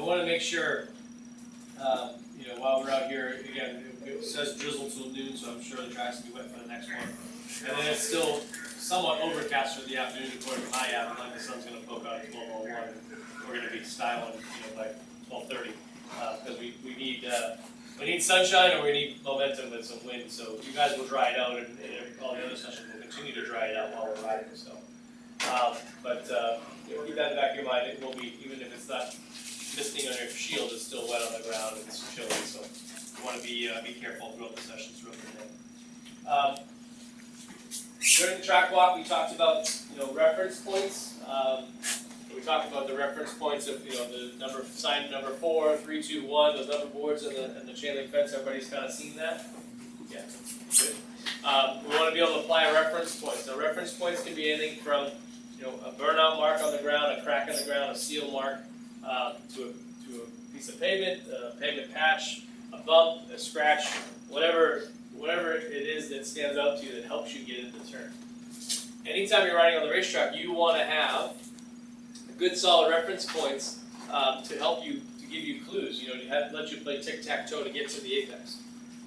want to make sure, you know, while we're out here, again, it says drizzle till noon, so I'm sure the track's will be wet for the next one. And then it's still somewhat overcast for the afternoon according to my app, like the sun's going to poke out at 12:01. We're going to be styling, you know, by 12:30 because we need sunshine and we need momentum with some wind. So you guys will dry it out, and all the other sessions will continue to dry it out while we're riding. So, you know, keep that in the back of your mind. It will be, even if it's not misting on your shield, it's still wet on the ground and it's chilly. So you want to be careful throughout the sessions, throughout the day. During the track walk, we talked about, you know, reference points. We talked about the reference points of, you know, the sign number 4, 3, 2, 1, those number boards and the chain link fence. Everybody's kind of seen that? Yeah, good. We want to be able to apply reference points. Now, reference points can be anything from, you know, a burnout mark on the ground, a crack on the ground, a seal mark, to a piece of pavement, a pavement patch, a bump, a scratch, whatever it is that stands out to you that helps you get into the turn. Anytime you're riding on the racetrack, you want to have good solid reference points to help you, to give you clues, you know, to let you play tic-tac-toe to get to the apex.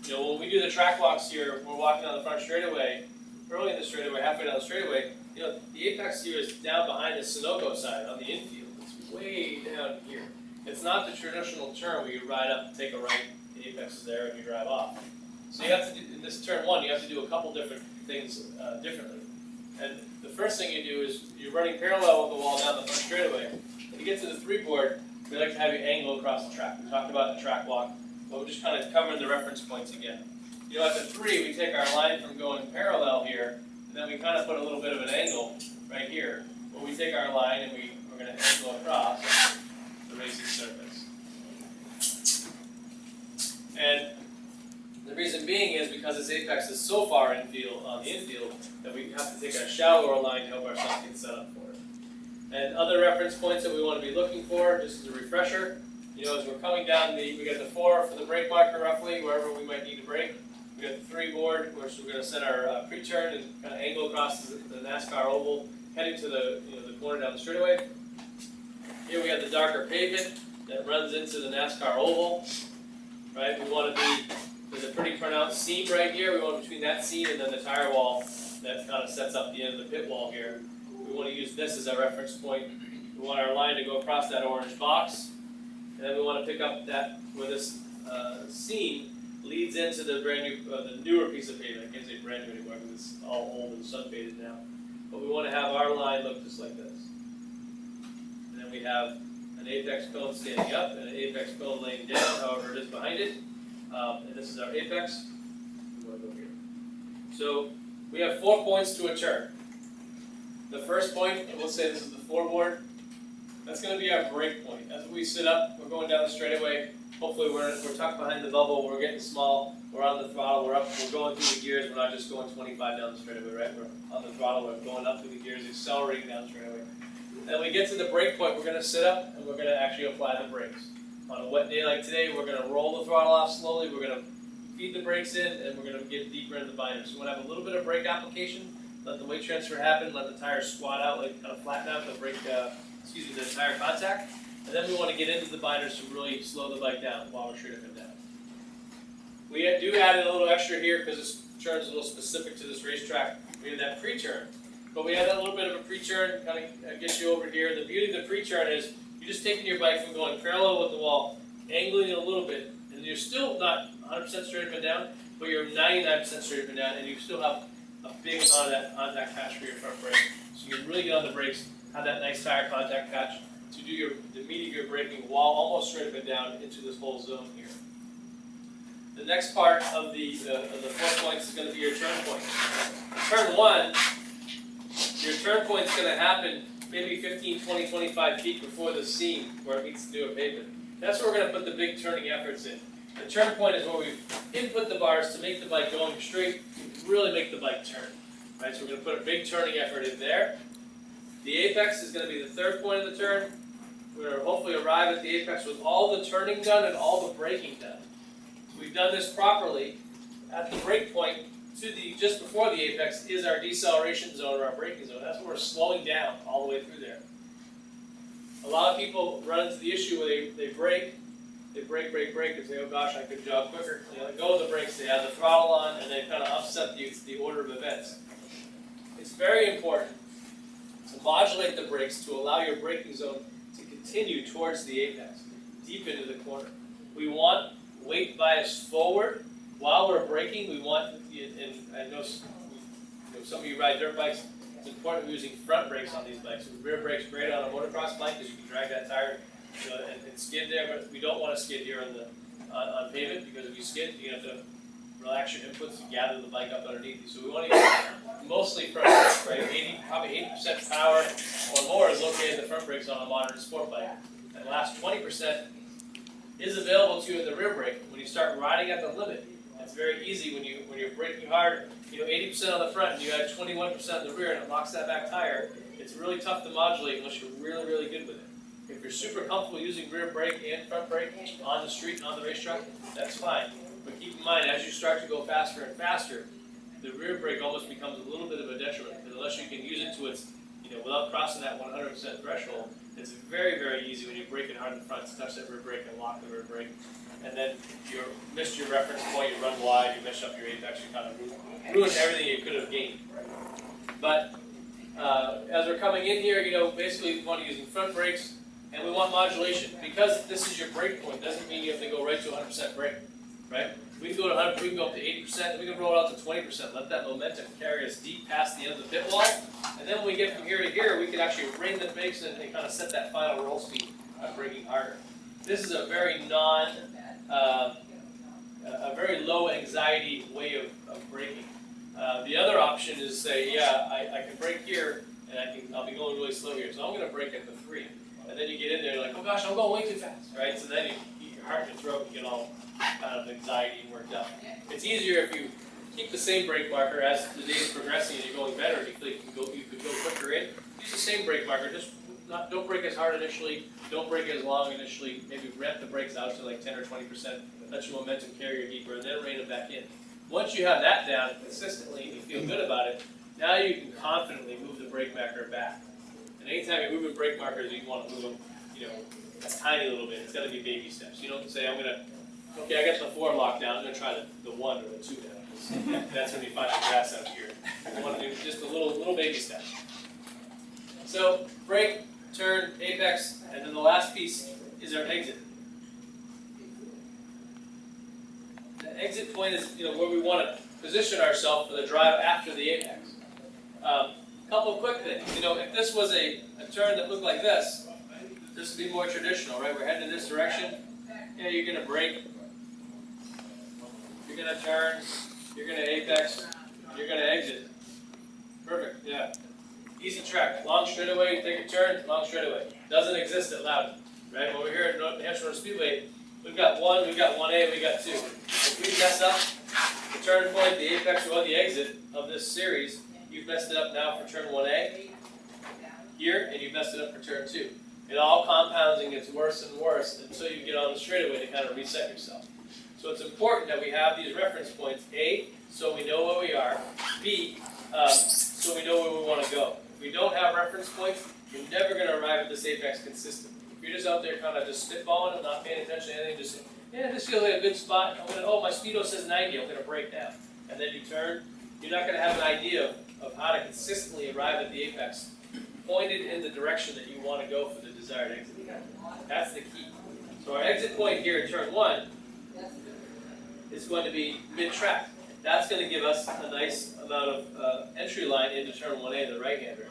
You know, when we do the track walks here, we're walking down the front straightaway, early in the straightaway, halfway down the straightaway, you know, the apex here is down behind the Sunoco side on the infield. It's way down here. It's not the traditional turn where you ride up and take a right, the apex is there, and you drive off. So you have to do, in this turn 1, you have to do a couple different things differently. And the first thing you do is you're running parallel with the wall down the front straightaway. When you get to the 3 board, we like to have you angle across the track. We talked about the track walk, but we're just kind of covering the reference points again. You know, at the 3, we take our line from going parallel here, and then we kind of put a little bit of an angle right here. Where we take our line and we're going to angle across the racing surface. And the reason being is because this apex is so far infield on the infield that we have to take a shallower line to help ourselves get set up for it. And other reference points that we want to be looking for, just as a refresher, you know, as we're coming down we got the 4 for the brake marker roughly, wherever we might need to brake. We got the 3 board, which we're going to set our pre-turn and kind of angle across the NASCAR oval, heading to the, you know, the corner down the straightaway. Here we have the darker pavement that runs into the NASCAR oval, right? We want to be, there's a pretty pronounced seam right here. We want between that seam and then the tire wall that kind of sets up the end of the pit wall here. We want to use this as our reference point. We want our line to go across that orange box, and then we want to pick up that where this seam leads into the brand new, the newer piece of pavement. I can't say brand new anymore because it's all old and sun faded now. But we want to have our line look just like this. And then we have an apex cone standing up and an apex cone laying down, however it is behind it. And this is our apex. We want to go here. So we have 4 points to a turn. The first point, and we'll say this is the 4 board, that's going to be our brake point. As we sit up, we're going down the straightaway. Hopefully we're tucked behind the bubble, we're getting small, we're on the throttle, we're going through the gears, we're not just going 25 down the straightaway, right? We're on the throttle, we're going up through the gears, accelerating down the straightaway. And we get to the brake point, we're going to sit up and we're going to actually apply the brakes. On a wet day like today, we're going to roll the throttle off slowly, we're going to feed the brakes in, and we're going to get deeper into the binder. So we want to have a little bit of brake application, let the weight transfer happen, let the tires squat out, like kind of flatten out the brake, the tire contact. And then we want to get into the binders to really slow the bike down while we're stripping down. We do add in a little extra here because this turn is a little specific to this racetrack. We have that pre-turn. But we add a little bit of a pre-turn, kind of gets you over here. The beauty of the pre-turn is you're just taking your bike from going parallel with the wall, angling it a little bit, and you're still not 100% straight up and down, but you're 99% straight up and down, and you still have a big amount of that contact patch for your front brake. So you can really get on the brakes, have that nice tire contact patch to do the meat of your braking while almost straight up and down into this whole zone here. The next part of the 4 points is going to be your turn point. Turn 1, your turn point is going to happen maybe 15, 20, 25 feet before the seam where it meets the newer pavement. That's where we're going to put the big turning efforts in. The turn point is where we input the bars to make the bike going straight, really make the bike turn. Right, so we're going to put a big turning effort in there. The apex is going to be the 3rd point of the turn. We're going to hopefully arrive at the apex with all the turning done and all the braking done. We've done this properly. At the brake point, just before the apex, is our deceleration zone or our braking zone. That's where we're slowing down all the way through there. A lot of people run into the issue where they brake, and say, oh gosh, I could jog quicker. They let go of the brakes, they have the throttle on, and they kind of upset the order of events. It's very important to modulate the brakes to allow your braking zone to continue towards the apex, deep into the corner. We want weight bias forward while we're braking. We want, and I know some of you ride dirt bikes, it's important we're using front brakes on these bikes. Rear brakes great on a motocross bike because you can drag that tire and skid there, but we don't want to skid here on pavement, because if you skid, you have to relax your inputs and gather the bike up underneath you. So we want to use mostly front brakes, right? Probably 80% power or more is located in the front brakes on a modern sport bike. And the last 20% is available to you in the rear brake. When you start riding at the limit, it's very easy when you're braking hard. 80% on the front and you add 21% in the rear, and it locks that back tire. It's really tough to modulate unless you're really, really good with it. If you're super comfortable using rear brake and front brake on the street and on the racetrack, that's fine. But keep in mind, as you start to go faster and faster, the rear brake almost becomes a little bit of a detriment, because unless you can use it to its, without crossing that 100% threshold, it's very, very easy when you're braking hard in the front to touch that rear brake and lock the rear brake. And then you missed your reference point, you run wide, you mess up your apex, you kind of ruin everything you could have gained. But as we're coming in here, basically we want to use front brakes, and we want modulation. Because this is your brake point, doesn't mean you have to go right to 100% brake, right? We can go to 100, we can go up to 80%, and we can roll it out to 20%. Let that momentum carry us deep past the end of the pit wall, and then when we get from here to here, we can actually rein the brakes in and kind of set that final roll speed by braking harder. This is a very a very low anxiety way of braking. The other option is say, yeah, I can brake here, and I'll be going really slow here, so I'm going to brake at the 3. And then you get in there, you're like, oh gosh, I'm going way too fast, right? So then your heart in your throat, you get all kind of anxiety and worked up. It's easier if you keep the same brake marker as the day is progressing and you're going better, and you feel like you could go quicker in. Use the same brake marker, just don't brake as hard initially, don't brake as long initially, maybe ramp the brakes out to like 10 or 20%, let your momentum carry you deeper, and then rein it back in. Once you have that down consistently and you feel good about it, now you can confidently move the brake marker back. And anytime you're moving brake markers, you want to move them, a tiny little bit. It's got to be baby steps. You don't say, okay, I got the 4 locked down, I'm going to try the 1 or the 2 now. That's when you find the grass out here. You want to do just a little baby step. So, brake, turn, apex, and then the last piece is our exit. The exit point is where we want to position ourselves for the drive after the apex. Couple of quick things. If this was a turn that looked like this would be more traditional, right? We're heading in this direction. Yeah, you're going to brake. You're going to turn. You're going to apex. You're going to exit. Perfect, yeah. Easy track. Long straightaway, you take a turn, long straightaway. Doesn't exist at Loudon, right? When we're here at New Hampshire Motor Speedway, we've got 1, we've got 1A, we've got 2. If we mess up the turn point, the apex, or the exit of this series, you've messed it up now for turn 1A here, and you've messed it up for turn 2. It all compounds and gets worse and worse until you get on the straightaway to kind of reset yourself. So it's important that we have these reference points, A, so we know where we are, B, so we know where we want to go. If we don't have reference points, you're never going to arrive at this apex consistently. If you're just out there kind of just spitballing and not paying attention to anything, just saying, yeah, this feels like a good spot, my speedo says 90, I'm going to brake now. And then you turn, you're not going to have an idea of how to consistently arrive at the apex, pointed in the direction that you want to go for the desired exit. That's the key. So our exit point here in turn 1 is going to be mid-track. That's going to give us a nice amount of entry line into turn 1A, the right-hander.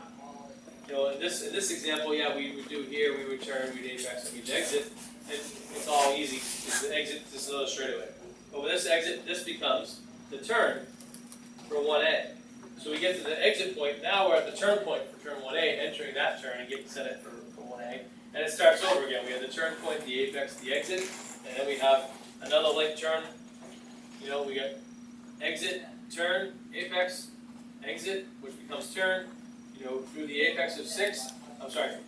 In this example, yeah, we would do here, we would turn, we'd apex, and we'd exit. It's all easy. It's the exit, this is another straightaway. But with this exit, this becomes the turn for 1A. So we get to the exit point, now we're at the turn point for turn 1A, entering that turn and getting set it for 1A. And it starts over again. We have the turn point, the apex, the exit, and then we have another link turn. We got exit, turn, apex, exit, which becomes turn, through the apex of 6,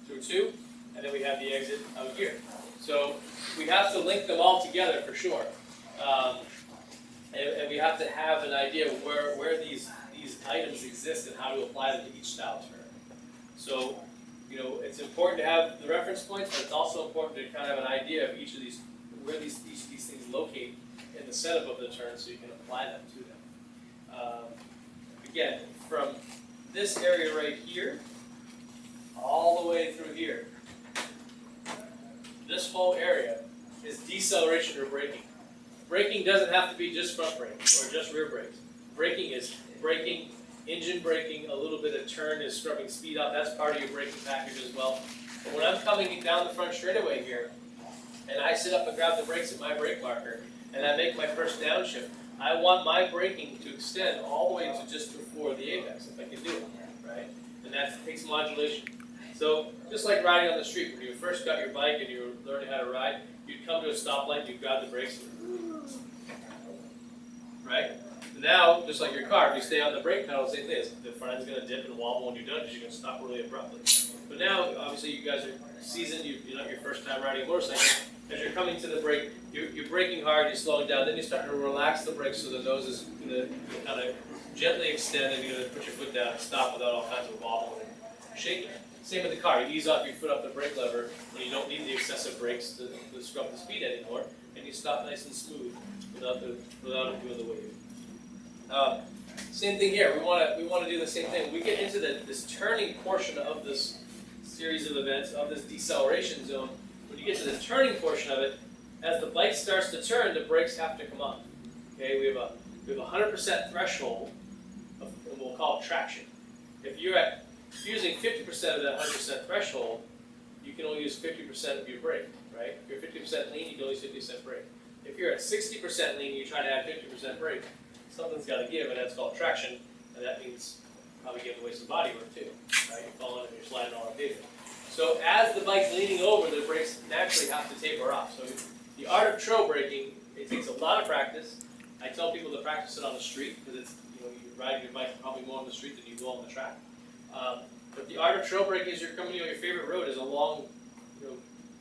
through 2, and then we have the exit out here. So we have to link them all together for sure. And we have to have an idea of where these items exist and how to apply them to each style turn. So it's important to have the reference points, but it's also important to kind of have an idea of each of these, where each of these things locate in the setup of the turn, so you can apply them to them. Again, from this area right here, all the way through here, this whole area is deceleration or braking. Braking doesn't have to be just front brakes or just rear brakes. Braking is braking, engine braking, a little bit of turn is scrubbing speed up. That's part of your braking package as well. But when I'm coming down the front straightaway here, and I sit up and grab the brakes at my brake marker, and I make my first downshift, I want my braking to extend all the way to just before the apex, if I can do it, right? And that takes modulation. So just like riding on the street, when you first got your bike and you were learning how to ride, you'd come to a stoplight, you'd grab the brakes, right? Now, just like your car, if you stay on the brake pedal, same thing. The front end's going to dip and wobble when you're done because you're going to stop really abruptly. But now, obviously, you guys are seasoned. You're not your first time riding a motorcycle. As you're coming to the brake, you're braking hard, you're slowing down. Then you start to relax the brakes so the nose is going to kind of gently extend, and you're going to put your foot down and stop without all kinds of wobble and shaking. Same with the car. You ease off your foot off the brake lever when you don't need the excessive brakes to scrub the speed anymore, and you stop nice and smooth without it doing the wave. Same thing here. We want to do the same thing. We get into this turning portion of this series of events, of this deceleration zone. When you get to the turning portion of it, as the bike starts to turn, the brakes have to come on. Okay, we have a 100% threshold of what we'll call traction. If you're using 50% of that 100% threshold, you can only use 50% of your brake, right? If you're 50% lean, you can only use 50% brake. If you're at 60% lean, you try to add 50% brake. Something's got to give, and that's called traction, and that means probably giving away some body work too, right? You're falling and you're sliding on pavement. So as the bike's leaning over, the brakes naturally have to taper off. So the art of trail braking, it takes a lot of practice. I tell people to practice it on the street because it's, you're riding your bike probably more on the street than you go on the track. But the art of trail braking is you're coming, your favorite road is a long,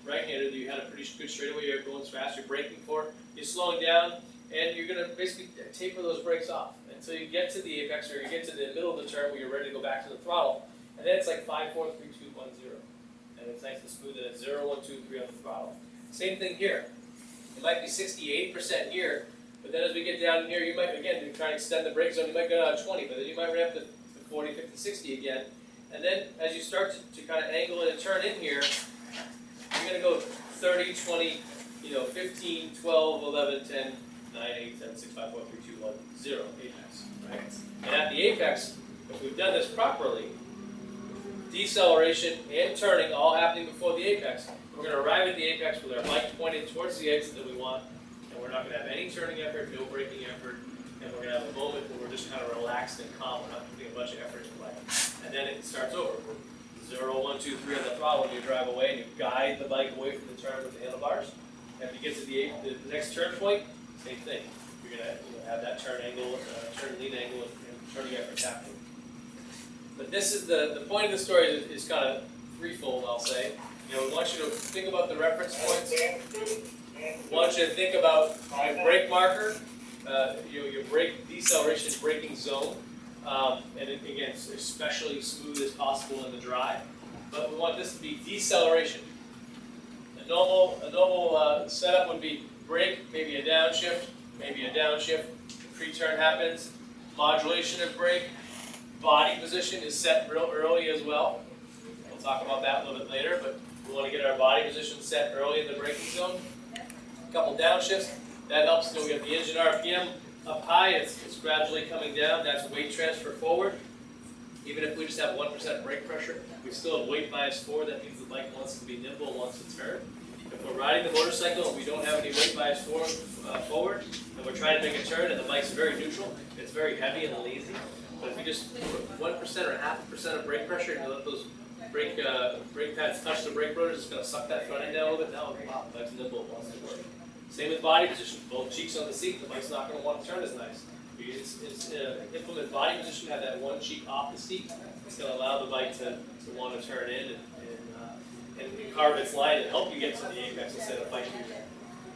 right-handed. You had a pretty good straightaway. You're going fast. You're braking for. You're slowing down. And you're going to basically taper those brakes off until you get to the apex or you get to the middle of the turn where you're ready to go back to the throttle. And then it's like 5, 4, 3, 2, 1, 0. And it's nice and smooth, and it's 0, 1, 2, 3 on the throttle. Same thing here. It might be 68% here, but then as we get down here, you might, again, try to extend the brake zone, you might go down to 20, but then you might ramp to 40, 50, 60 again. And then as you start to kind of angle it and turn in here, you're going to go 30, 20, 15, 12, 11, 10, 9, 8, 10, 6, 5, 4, 3, 2, 1, 0, apex, right? And at the apex, if we've done this properly, deceleration and turning all happening before the apex, we're going to arrive at the apex with our bike pointed towards the exit that we want, and we're not going to have any turning effort, no braking effort, and we're going to have a moment where we're just kind of relaxed and calm. We're not putting a bunch of effort into life. And then it starts over. 0, 1, 2, 3 on the throttle, and you drive away, and you guide the bike away from the turn with the handlebars. And if you get to the next turn point, same thing. You're going to have that turn angle, turn lean angle, and turning efforts happening. But this is the point of the story is kind of threefold, I'll say. We want you to think about the reference points. We want you to think about your brake marker, your brake deceleration braking zone, and again, especially smooth as possible in the drive. But we want this to be deceleration. A normal setup would be brake, maybe a downshift, pre-turn happens, modulation of brake, body position is set real early as well. We'll talk about that a little bit later, but we want to get our body position set early in the braking zone. A couple downshifts, that helps. We have the engine RPM up high, it's gradually coming down, that's weight transfer forward. Even if we just have 1% brake pressure, we still have weight bias forward. That means the bike wants to be nimble and wants to turn. If we're riding the motorcycle and we don't have any weight bias forward, and we're trying to make a turn and the bike's very neutral, it's very heavy and lazy. But if you just put 1% or 0.5% of brake pressure and you let those brake pads touch the brake rotors, it's going to suck that front end down a little bit. Now, wow, the bike's nimble, it wants to work. Same with body position. Both cheeks on the seat, the bike's not going to want to turn as nice. Implement body position, have that one cheek off the seat. It's going to allow the bike to want to turn in and carve its line and help you get to the apex instead of fighting you there.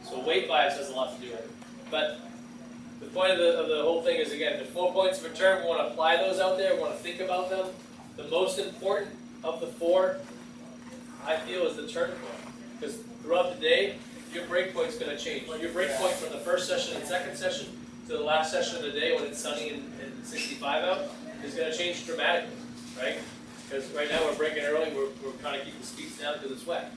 So weight bias has a lot to do with it. But the point of the whole thing is, again, the 4 points of return, we want to apply those out there, we want to think about them. The most important of the 4 I feel is the turn point. Because throughout the day, your break point's going to change. Your break point from the first session and second session to the last session of the day when it's sunny and 65 out is going to change dramatically, right? Because right now we're breaking early, we're kind of keeping speeds down because it's wet.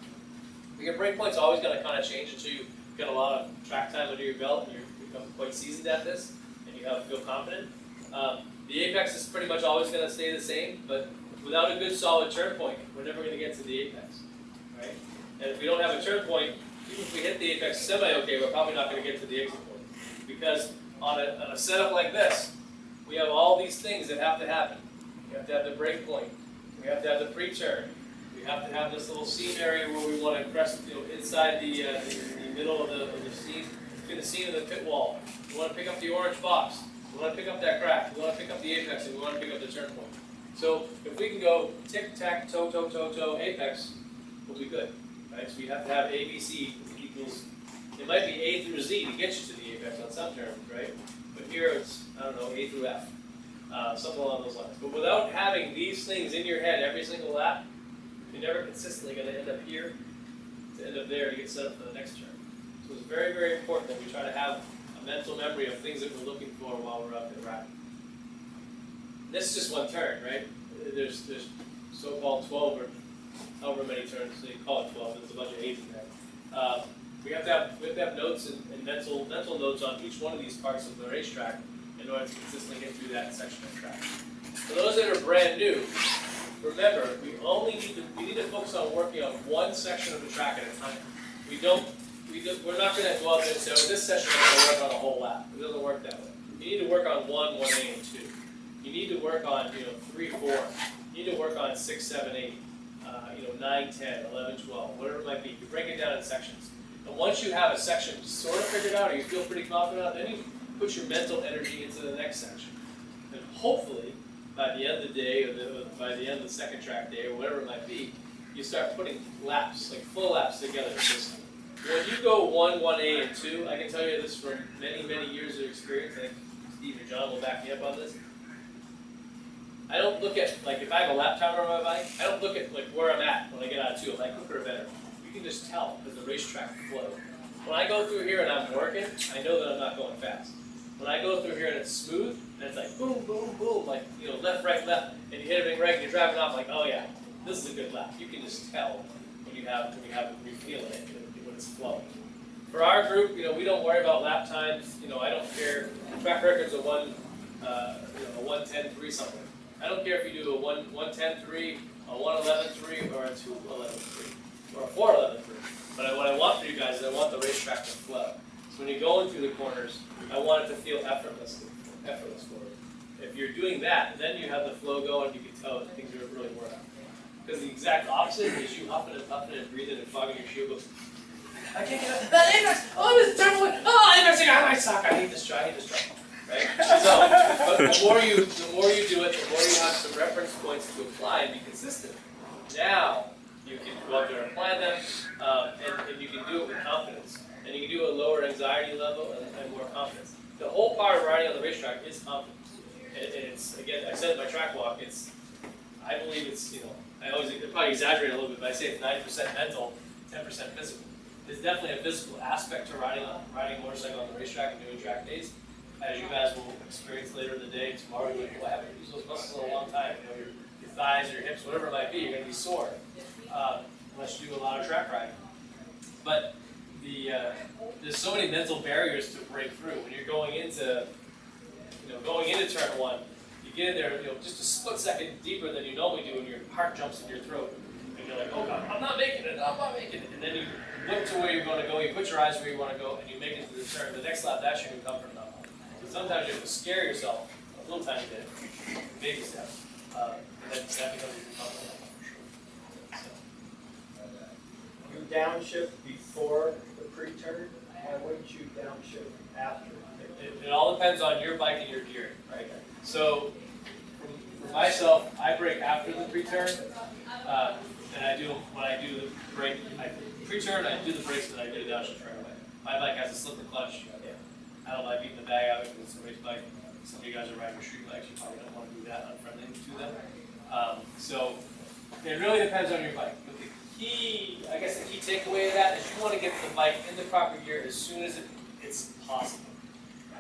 Your break point's always going to kind of change until you get a lot of track time under your belt and you become quite seasoned at this and you feel confident. The apex is pretty much always going to stay the same, but without a good solid turn point, we're never going to get to the apex, right? And if we don't have a turn point, even if we hit the apex semi-okay, we're probably not going to get to the exit point. Because on a setup like this, we have all these things that have to happen. We have to have the break point. We have to have the pre-turn. We have to have this little seam area where we want to crest, inside the middle of the seam, between the seam and the pit wall. We want to pick up the orange box. We want to pick up that crack. We want to pick up the apex, and we want to pick up the turn point. So if we can go tick, tack, toe, toe, toe, toe, apex, we'll be good. Right? So we have to have A, B, C equals, it might be A through Z to get you to the apex on some terms, right? But here it's, I don't know, A through F. Something along those lines. But without having these things in your head every single lap, you're never consistently going to end up here to end up there to get set up for the next turn. So it's very, very important that we try to have a mental memory of things that we're looking for while we're out there riding. This is just one turn, right? There's so-called 12 or however many turns, so you call it 12, there's a bunch of 8s in there. We have to have notes and mental notes on each one of these parts of the racetrack in order to consistently get through that section of track. For those that are brand new, remember, we need to focus on working on one section of the track at a time. We're not going to go out there and say, oh, this session I'm going to work on a whole lap. It doesn't work that way. You need to work on 1, 1A, and 2. You need to work on 3, 4. You need to work on 6, 7, 8. 9, 10, 11, 12, whatever it might be. You break it down in sections. And once you have a section sort of figured out, or you feel pretty confident on, then you put your mental energy into the next section. And hopefully, by the end of the day, or by the end of the second track day, or whatever it might be, you start putting laps, like full laps together. Because when you go 1, 1A, and 2, I can tell you this from many, many years of experience. I think Steve and John will back me up on this. I don't look at, like, if I have a lap timer on my bike, I don't look at, like, where I'm at when I get out of 2. I'm like, quicker or better. You can just tell because the racetrack flow. When I go through here and I'm working, I know that I'm not going fast. When I go through here and it's smooth, and it's like boom, boom, boom, like, left, right, left, and you hit a big right and you're driving off, like, oh yeah, this is a good lap. You can just tell when you're feeling it, when it's flowing. For our group, we don't worry about lap times. I don't care. Track record's a 1:10.3 something. I don't care if you do a 1:10.3, a 1:11.3, or a 2:11.3, or a 4:11.3. But what I want for you guys is I want the racetrack to flow. So when you're going through the corners, I want it to feel effortless for you. If you're doing that, then you have the flow going, you can tell that things are really working. Because the exact opposite is you huffing and puffing and breathing and fogging your shoe. Goes, I can't get up. Oh, this is terrible. Oh, I suck. I hate this try. Right? So, but the more you do it, the more you have some reference points to apply and be consistent. Now you can go out there and apply them, and you can do it with confidence. And you can do it at a lower anxiety level and more confidence. The whole part of riding on the racetrack is confidence. And it's, again, I said in my track walk, I believe it's, I probably exaggerate a little bit, but I say it's 90% mental, 10% physical. There's definitely a physical aspect to riding a motorcycle on the racetrack and doing track days. As you guys will experience later in the day, tomorrow, you're like, well, I haven't used those muscles in a long time. Your thighs, your hips, whatever it might be, you're going to be sore unless you do a lot of track riding. But there's so many mental barriers to break through when you're going into turn 1. You get in there, just a split second deeper than you normally do, and your heart jumps in your throat, and you're like, oh God, I'm not making it. And then you look to where you're going to go, you put your eyes where you want to go, and you make it to the turn. The next lap, that shouldn't come from nothing. Sometimes you have to scare yourself a little tiny bit, baby steps, and then that becomes your confidence for sure. You downshift before the pre-turn, or wouldn't you downshift after? It all depends on your bike and your gearing, right? So for myself, I brake after the pre-turn, and when I do the brake, pre-turn, I do the brakes, and I do the downshift right away. My bike has a slip and clutch. I don't like beating the bag out of it because it's a race bike. Some of you guys are riding your street bikes, you probably don't want to do that, unfriendly to them. So it really depends on your bike. But I guess the key takeaway of that is you want to get the bike in the proper gear as soon as it's possible.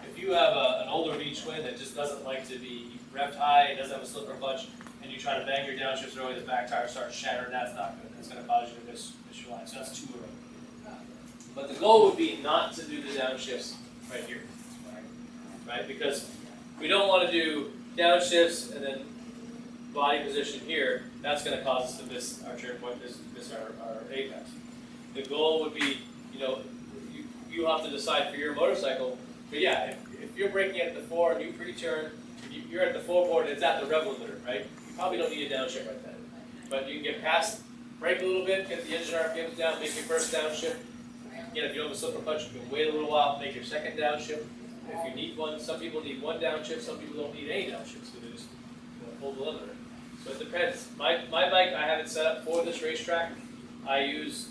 If you have an older V twin that just doesn't like to be revved high, it doesn't have a slipper clutch, and you try to bang your downshifts early, the back tire starts shattering, that's not good. That's going to cause you to miss your line. So that's too early. But the goal would be not to do the downshifts right here, right? Because we don't want to do downshifts and then body position here. That's going to cause us to miss our turn point, miss our apex. The goal would be, you have to decide for your motorcycle. But yeah, if you're braking at the 4 and you pre-turn, you're at the 4 board and it's at the rev limiter, right? You probably don't need a downshift right then. But you can get past, brake a little bit, get the engine RPMs down, make your first downshift. Again, if you don't have a slipper clutch, you can wait a little while, make your second downshift. If you need one, some people need one downshift, some people don't need any downshifts because they just pull the limiter. So it depends. My bike, I have it set up for this racetrack. I use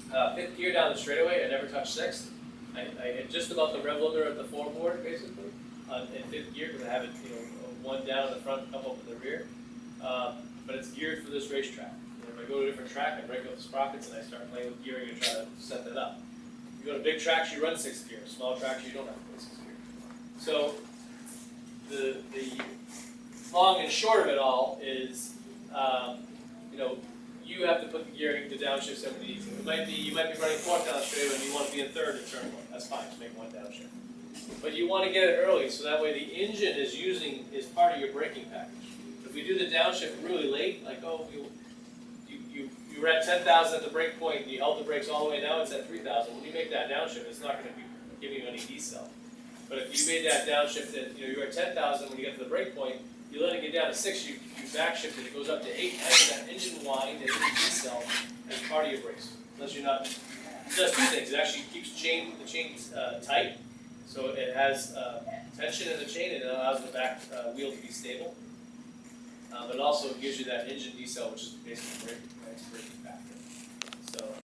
5th gear down the straightaway. I never touch 6th. I hit just about the rev limiter at the 4 board, basically, in 5th gear because I have it, one down in the front, couple up in the rear. But it's geared for this racetrack. If I go to a different track, I break up the sprockets and I start playing with gearing and try to set that up. If you go to big tracks, you run 6th gear. Small tracks, you don't have to run 6th gear. So the long and short of it all is, you have to put the gearing, the downshift that we need to. You might be running 4th down the straightaway and you want to be in 3rd in turn 1. That's fine, just make one downshift. But you want to get it early so that way the engine is part of your braking package. If we do the downshift really late, like you were at 10,000 at the brake point and you held the brakes all the way down, it's at 3,000. When you make that downshift, it's not going to be giving you any decel. But if you made that downshift at, you're at 10,000 when you get to the brake point, you let it get down to 6, you backshift it, it goes up to 8, having that engine whine and engine decel as part of your brakes. Unless you're not, it does 2 things. It actually keeps the chain tight, so it has tension in the chain and it allows the back wheel to be stable. But it also gives you that engine decel, which is basically braking factor.